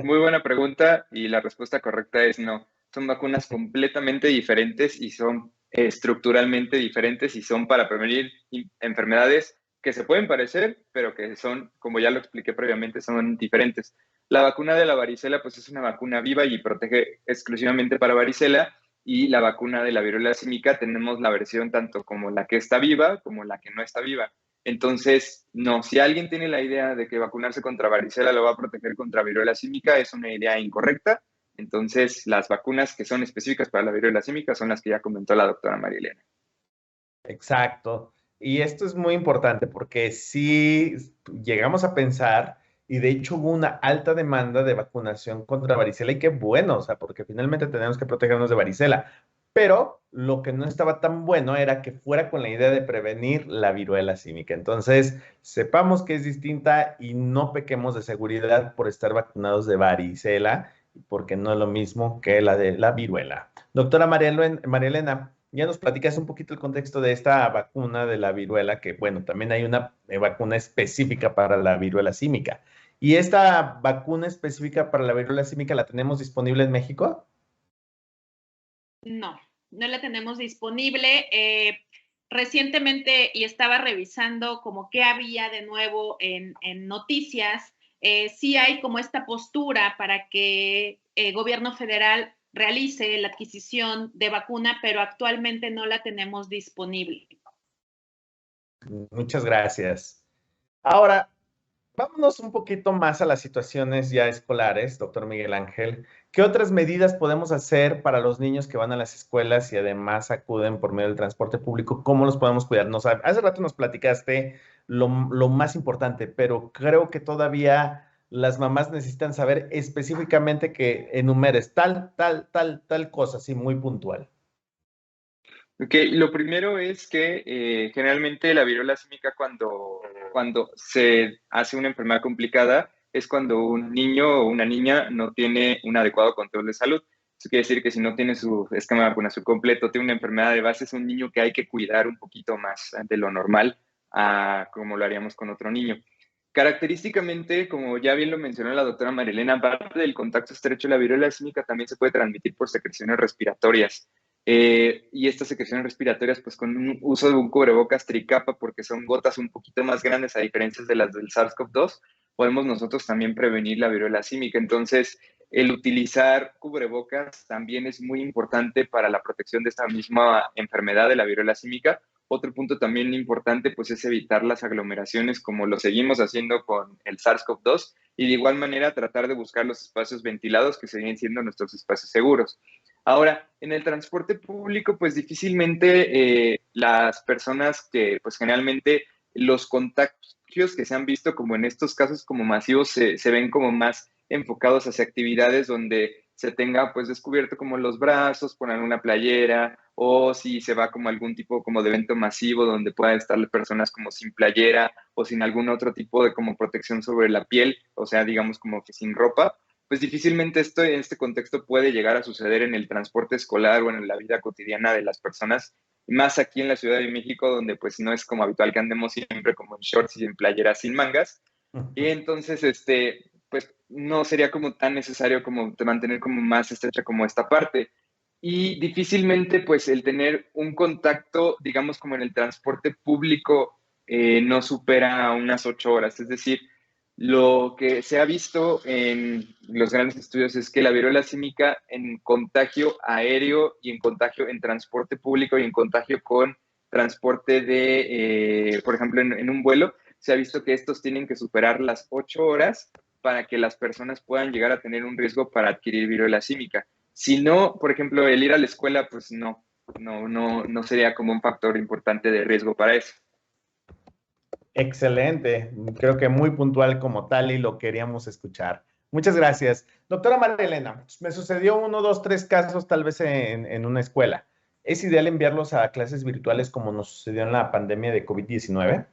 Muy buena pregunta y la respuesta correcta es no. Son vacunas completamente diferentes y son estructuralmente diferentes y son para prevenir enfermedades que se pueden parecer, pero que son, como ya lo expliqué previamente, son diferentes. La vacuna de la varicela, pues es una vacuna viva y protege exclusivamente para varicela, y la vacuna de la viruela símica tenemos la versión tanto como la que está viva como la que no está viva. Entonces, no, si alguien tiene la idea de que vacunarse contra varicela lo va a proteger contra viruela símica, es una idea incorrecta. Entonces, las vacunas que son específicas para la viruela símica son las que ya comentó la doctora María Elena. Exacto. Y esto es muy importante porque si llegamos a pensar, y de hecho hubo una alta demanda de vacunación contra varicela, y qué bueno, o sea, porque finalmente tenemos que protegernos de varicela. Pero lo que no estaba tan bueno era que fuera con la idea de prevenir la viruela símica. Entonces, sepamos que es distinta y no pequemos de seguridad por estar vacunados de varicela, porque no es lo mismo que la de la viruela. Doctora María Elena, ya nos platicas un poquito el contexto de esta vacuna de la viruela, que bueno, también hay una vacuna específica para la viruela símica. ¿Y esta vacuna específica para la viruela símica la tenemos disponible en México? No, no la tenemos disponible. Recientemente, y estaba revisando como qué había de nuevo en noticias, sí hay como esta postura para que el gobierno federal realice la adquisición de vacuna, pero actualmente no la tenemos disponible. Muchas gracias. Ahora, vámonos un poquito más a las situaciones ya escolares, doctor Miguel Ángel. ¿Qué otras medidas podemos hacer para los niños que van a las escuelas y además acuden por medio del transporte público? ¿Cómo los podemos cuidar? Hace rato nos platicaste lo más importante, pero creo que todavía las mamás necesitan saber específicamente que enumeres tal cosa, así muy puntual. Ok, lo primero es que generalmente la viruela símica cuando se hace una enfermedad complicada es cuando un niño o una niña no tiene un adecuado control de salud. Eso quiere decir que si no tiene su esquema de vacunación completo, tiene una enfermedad de base, es un niño que hay que cuidar un poquito más de lo normal a como lo haríamos con otro niño. Característicamente, como ya bien lo mencionó la doctora Marilena, aparte del contacto estrecho, la viruela símica también se puede transmitir por secreciones respiratorias. Y estas secreciones respiratorias, pues con un uso de un cubrebocas tricapa, porque son gotas un poquito más grandes a diferencia de las del SARS-CoV-2, podemos nosotros también prevenir la viruela símica. Entonces, el utilizar cubrebocas también es muy importante para la protección de esta misma enfermedad de la viruela símica. Otro punto también importante, pues, es evitar las aglomeraciones como lo seguimos haciendo con el SARS-CoV-2 y de igual manera tratar de buscar los espacios ventilados que siguen siendo nuestros espacios seguros. Ahora, en el transporte público, pues difícilmente las personas que, pues generalmente los contagios que se han visto como en estos casos como masivos se ven como más enfocados hacia actividades donde se tenga pues descubierto como los brazos, poner una playera o si se va como algún tipo como de evento masivo donde puedan estar personas como sin playera o sin algún otro tipo de como protección sobre la piel, o sea, digamos como que sin ropa, pues difícilmente esto en este contexto puede llegar a suceder en el transporte escolar o en la vida cotidiana de las personas, más aquí en la Ciudad de México, donde pues no es como habitual que andemos siempre como en shorts y en playeras sin mangas. Y entonces, pues no sería como tan necesario como mantener como más estrecha como esta parte. Y difícilmente, pues el tener un contacto, digamos, como en el transporte público, no supera unas 8 horas. Es decir, lo que se ha visto en los grandes estudios es que la viruela símica en contagio aéreo y en contagio en transporte público y en contagio con transporte de, por ejemplo, en un vuelo, se ha visto que estos tienen que superar las 8 horas para que las personas puedan llegar a tener un riesgo para adquirir viruela símica. Si no, por ejemplo, el ir a la escuela, pues no sería como un factor importante de riesgo para eso. Excelente, creo que muy puntual como tal y lo queríamos escuchar. Muchas gracias. Doctora María Elena, me sucedió 1, 2, 3 casos tal vez en una escuela. ¿Es ideal enviarlos a clases virtuales como nos sucedió en la pandemia de COVID-19?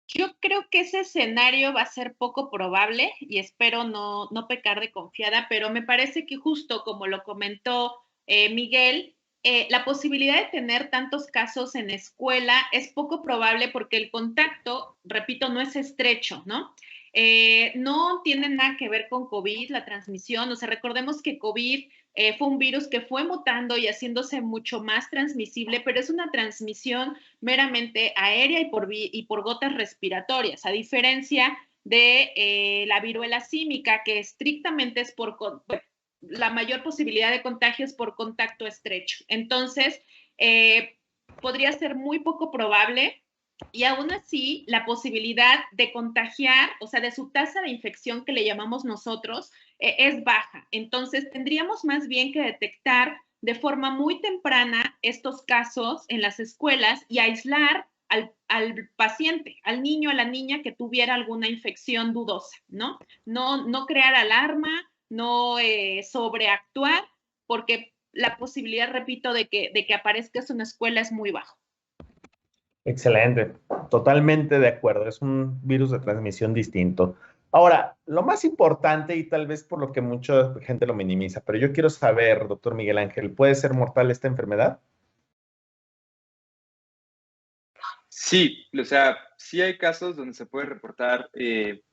Yo creo que ese escenario va a ser poco probable y espero no pecar de confiada, pero me parece que justo como lo comentó Miguel, la posibilidad de tener tantos casos en escuela es poco probable porque el contacto, repito, no es estrecho, ¿no? No tiene nada que ver con COVID, la transmisión. O sea, recordemos que COVID fue un virus que fue mutando y haciéndose mucho más transmisible, pero es una transmisión meramente aérea y por gotas respiratorias, a diferencia de la viruela símica, que estrictamente es la mayor posibilidad de contagio es por contacto estrecho. Entonces, podría ser muy poco probable y aún así la posibilidad de contagiar, o sea, de su tasa de infección que le llamamos nosotros, es baja. Entonces, tendríamos más bien que detectar de forma muy temprana estos casos en las escuelas y aislar al paciente, al niño, a la niña que tuviera alguna infección dudosa, ¿no? No crear alarma, no sobreactuar, porque la posibilidad, repito, de que aparezca eso en una escuela es muy baja. Excelente, totalmente de acuerdo. Es un virus de transmisión distinto. Ahora, lo más importante y tal vez por lo que mucha gente lo minimiza, pero yo quiero saber, doctor Miguel Ángel, ¿puede ser mortal esta enfermedad? Sí, o sea, sí hay casos donde se puede reportar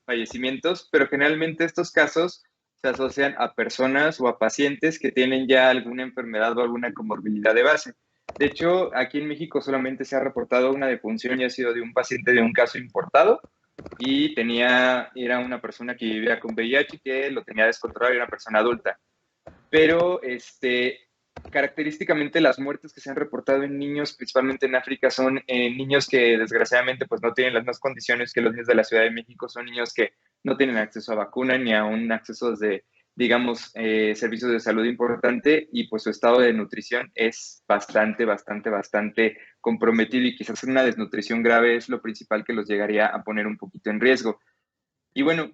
fallecimientos, pero generalmente estos casos se asocian a personas o a pacientes que tienen ya alguna enfermedad o alguna comorbilidad de base. De hecho, aquí en México solamente se ha reportado una defunción y ha sido de un paciente de un caso importado y era una persona que vivía con VIH que lo tenía descontrolado y era una persona adulta. Pero característicamente las muertes que se han reportado en niños, principalmente en África, son niños que desgraciadamente pues no tienen las mismas condiciones que los niños de la Ciudad de México, son niños que no tienen acceso a vacuna ni a un acceso de, digamos, servicios de salud importante y pues su estado de nutrición es bastante comprometido y quizás una desnutrición grave es lo principal que los llegaría a poner un poquito en riesgo. Y bueno,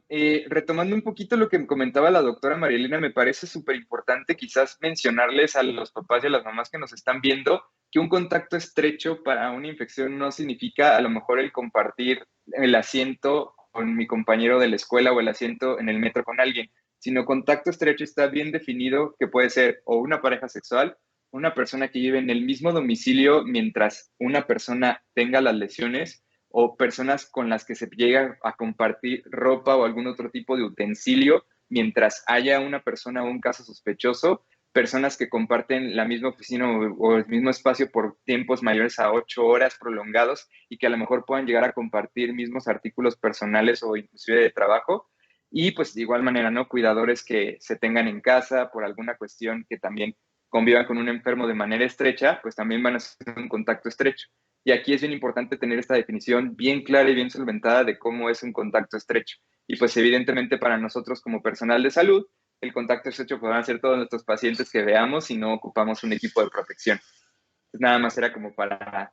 retomando un poquito lo que comentaba la doctora Marielena, me parece súper importante quizás mencionarles a los papás y a las mamás que nos están viendo que un contacto estrecho para una infección no significa a lo mejor el compartir el asiento con mi compañero de la escuela o el asiento en el metro con alguien, sino contacto estrecho está bien definido que puede ser o una pareja sexual, una persona que vive en el mismo domicilio mientras una persona tenga las lesiones o personas con las que se llega a compartir ropa o algún otro tipo de utensilio mientras haya una persona o un caso sospechoso, personas que comparten la misma oficina o el mismo espacio por tiempos mayores a 8 horas prolongados y que a lo mejor puedan llegar a compartir mismos artículos personales o inclusive de trabajo. Y pues de igual manera, ¿no? Cuidadores que se tengan en casa por alguna cuestión que también convivan con un enfermo de manera estrecha, pues también van a ser un contacto estrecho. Y aquí es bien importante tener esta definición bien clara y bien solventada de cómo es un contacto estrecho. Y pues evidentemente para nosotros como personal de salud, el contacto estrecho podrán ser todos nuestros pacientes que veamos si no ocupamos un equipo de protección. Entonces, nada más era como para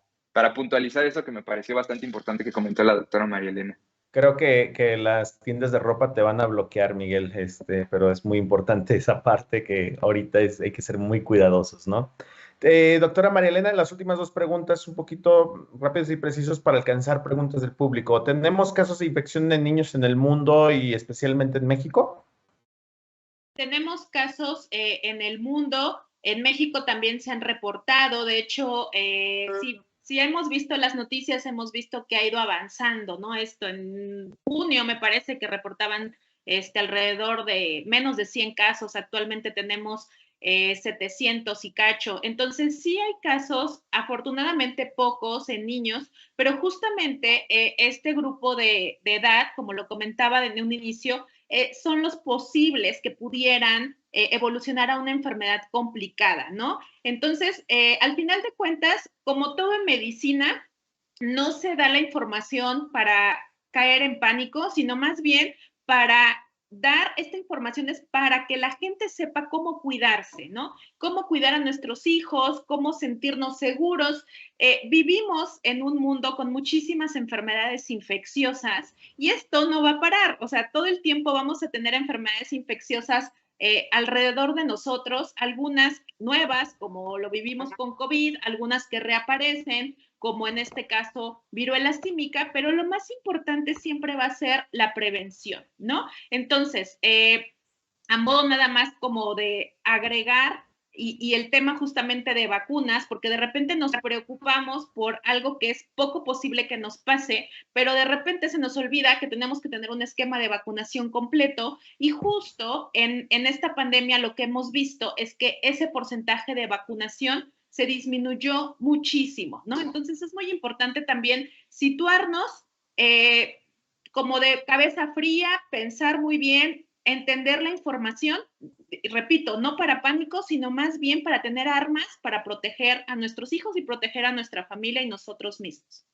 puntualizar eso que me pareció bastante importante que comentó la doctora María Elena. Creo que las tiendas de ropa te van a bloquear, Miguel, pero es muy importante esa parte que ahorita hay que ser muy cuidadosos, ¿no? Doctora María Elena, las últimas dos preguntas, un poquito rápidos y precisos para alcanzar preguntas del público. ¿Tenemos casos de infección de niños en el mundo y especialmente en México? Tenemos casos en el mundo, en México también se han reportado, de hecho, si hemos visto las noticias, hemos visto que ha ido avanzando, ¿no? Esto en junio me parece que reportaban alrededor de menos de 100 casos, actualmente tenemos 700 y cacho. Entonces, sí hay casos, afortunadamente pocos en niños, pero justamente este grupo de edad, como lo comentaba desde un inicio, son los posibles que pudieran evolucionar a una enfermedad complicada, ¿no? Entonces, al final de cuentas, como todo en medicina, no se da la información para caer en pánico, sino más bien para dar esta información es para que la gente sepa cómo cuidarse, ¿no? Cómo cuidar a nuestros hijos, cómo sentirnos seguros. Vivimos en un mundo con muchísimas enfermedades infecciosas y esto no va a parar, o sea, todo el tiempo vamos a tener enfermedades infecciosas alrededor de nosotros, algunas nuevas, como lo vivimos con COVID, algunas que reaparecen, como en este caso viruela símica, pero lo más importante siempre va a ser la prevención, ¿no? Entonces, a modo nada más como de agregar y el tema justamente de vacunas, porque de repente nos preocupamos por algo que es poco posible que nos pase, pero de repente se nos olvida que tenemos que tener un esquema de vacunación completo y justo en esta pandemia lo que hemos visto es que ese porcentaje de vacunación se disminuyó muchísimo, ¿no? Entonces es muy importante también situarnos como de cabeza fría, pensar muy bien, entender la información, repito, no para pánico, sino más bien para tener armas para proteger a nuestros hijos y proteger a nuestra familia y nosotros mismos.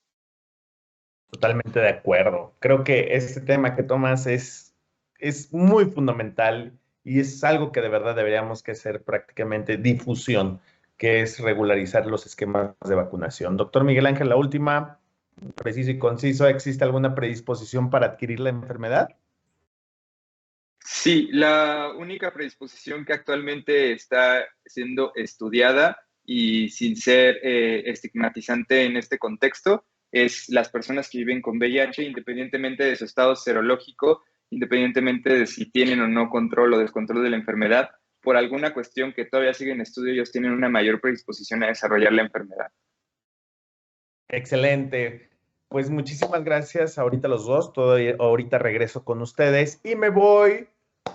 Totalmente de acuerdo. Creo que este tema que tomas es muy fundamental y es algo que de verdad deberíamos que hacer prácticamente difusión, que es regularizar los esquemas de vacunación. Doctor Miguel Ángel, la última, preciso y conciso, ¿existe alguna predisposición para adquirir la enfermedad? Sí, la única predisposición que actualmente está siendo estudiada y sin ser estigmatizante en este contexto es las personas que viven con VIH, independientemente de su estado serológico independientemente de si tienen o no control o descontrol de la enfermedad, por alguna cuestión que todavía sigue en estudio, ellos tienen una mayor predisposición a desarrollar la enfermedad. Excelente. Pues muchísimas gracias ahorita los dos. Ahorita regreso con ustedes y me voy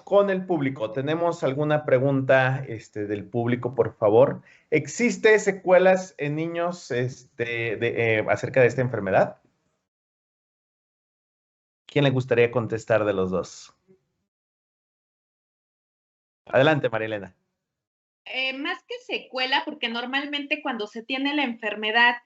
con el público. ¿Tenemos alguna pregunta del público, por favor? ¿Existe secuelas en niños acerca de esta enfermedad? ¿Quién le gustaría contestar de los dos? Adelante, Marilena. Más que secuela, porque normalmente cuando se tiene la enfermedad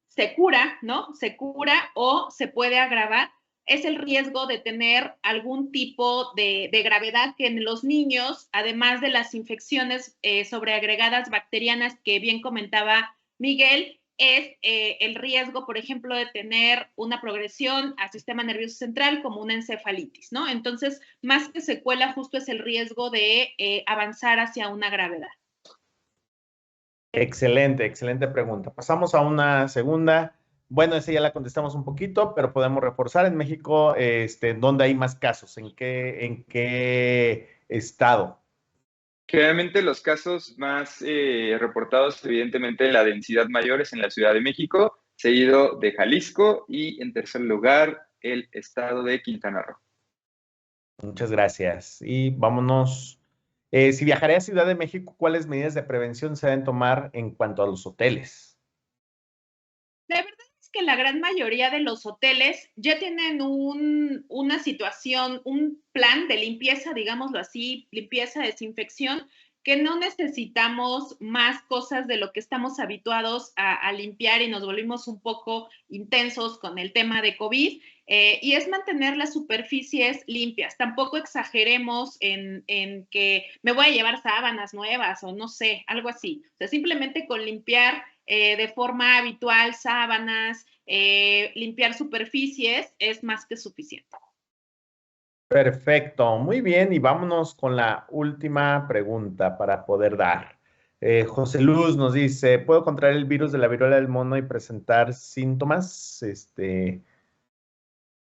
se cura, ¿no? Se cura o se puede agravar. Es el riesgo de tener algún tipo de gravedad que en los niños, además de las infecciones sobreagregadas bacterianas que bien comentaba Miguel, es el riesgo, por ejemplo, de tener una progresión al sistema nervioso central como una encefalitis, ¿no? Entonces, más que secuela, justo es el riesgo de avanzar hacia una gravedad. Excelente, excelente pregunta. Pasamos a una segunda. Bueno, esa ya la contestamos un poquito, pero podemos reforzar. En México, ¿dónde hay más casos? ¿En qué estado? Generalmente los casos más reportados, evidentemente, la densidad mayor es en la Ciudad de México, seguido de Jalisco y, en tercer lugar, el estado de Quintana Roo. Muchas gracias. Y vámonos. Si viajaré a Ciudad de México, ¿cuáles medidas de prevención se deben tomar en cuanto a los hoteles? La verdad es que la gran mayoría de los hoteles ya tienen una situación, un plan de limpieza, digámoslo así, limpieza, desinfección, que no necesitamos más cosas de lo que estamos habituados a limpiar y nos volvimos un poco intensos con el tema de COVID. Y es mantener las superficies limpias. Tampoco exageremos en que me voy a llevar sábanas nuevas o no sé, algo así. O sea, simplemente con limpiar de forma habitual sábanas, limpiar superficies es más que suficiente. Perfecto, muy bien. Y vámonos con la última pregunta para poder dar. José Luz nos dice, ¿puedo contraer el virus de la viruela del mono y presentar síntomas?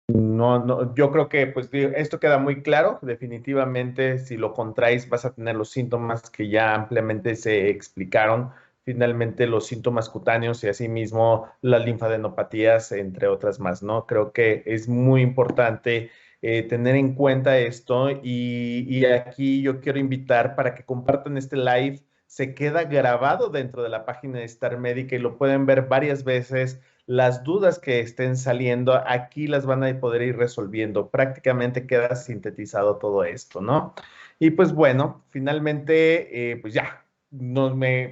No, yo creo que pues esto queda muy claro. Definitivamente, si lo contraes, vas a tener los síntomas que ya ampliamente se explicaron. Finalmente, los síntomas cutáneos y asimismo las linfadenopatías, entre otras más, ¿no? Creo que es muy importante tener en cuenta esto y aquí yo quiero invitar para que compartan este live. Se queda grabado dentro de la página de Star Médica y lo pueden ver varias veces. Las dudas que estén saliendo, aquí las van a poder ir resolviendo. Prácticamente queda sintetizado todo esto, ¿no? Y pues bueno, finalmente, pues ya,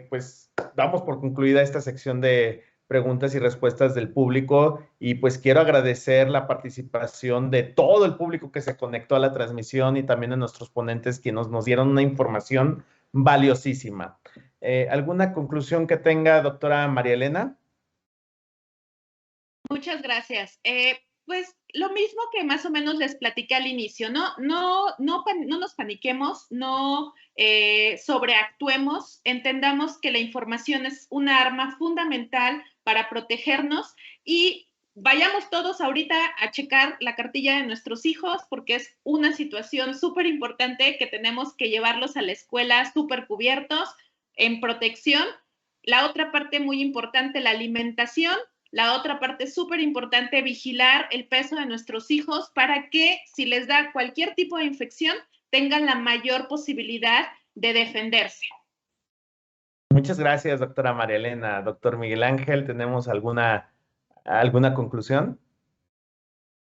pues damos por concluida esta sección de preguntas y respuestas del público y pues quiero agradecer la participación de todo el público que se conectó a la transmisión y también a nuestros ponentes que nos dieron una información valiosísima. ¿Alguna conclusión que tenga, doctora María Elena? Muchas gracias. Pues lo mismo que más o menos les platiqué al inicio, no nos paniquemos, no sobreactuemos, entendamos que la información es una arma fundamental para protegernos y vayamos todos ahorita a checar la cartilla de nuestros hijos porque es una situación súper importante que tenemos que llevarlos a la escuela súper cubiertos, en protección. La otra parte muy importante, la alimentación. La otra parte súper importante, vigilar el peso de nuestros hijos para que si les da cualquier tipo de infección, tengan la mayor posibilidad de defenderse. Muchas gracias, doctora María Elena. Doctor Miguel Ángel, ¿tenemos alguna conclusión?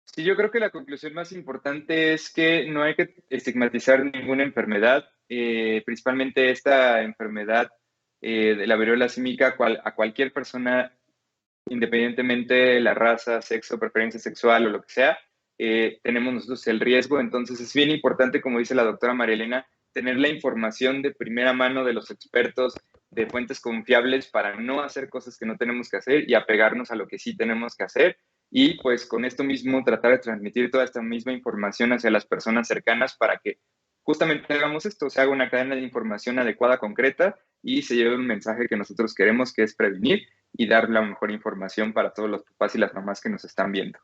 Sí, yo creo que la conclusión más importante es que no hay que estigmatizar ninguna enfermedad, principalmente esta enfermedad de la viruela símica a cualquier persona, independientemente de la raza, sexo, preferencia sexual o lo que sea, tenemos nosotros el riesgo. Entonces es bien importante, como dice la doctora María Elena, tener la información de primera mano de los expertos, de fuentes confiables para no hacer cosas que no tenemos que hacer y apegarnos a lo que sí tenemos que hacer. Y pues con esto mismo tratar de transmitir toda esta misma información hacia las personas cercanas para que justamente hagamos esto, se haga una cadena de información adecuada, concreta y se lleve un mensaje que nosotros queremos, que es prevenir y dar la mejor información para todos los papás y las mamás que nos están viendo.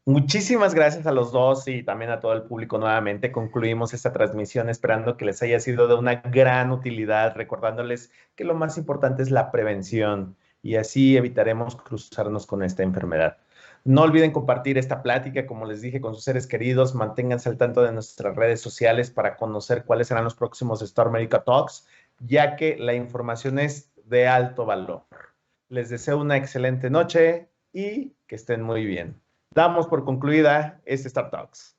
Muchísimas gracias a los dos y también a todo el público nuevamente. Concluimos esta transmisión esperando que les haya sido de una gran utilidad, recordándoles que lo más importante es la prevención y así evitaremos cruzarnos con esta enfermedad. No olviden compartir esta plática, como les dije, con sus seres queridos. Manténganse al tanto de nuestras redes sociales para conocer cuáles serán los próximos Star Medica Talks, ya que la información es de alto valor. Les deseo una excelente noche y que estén muy bien. Damos por concluida este Star Talks.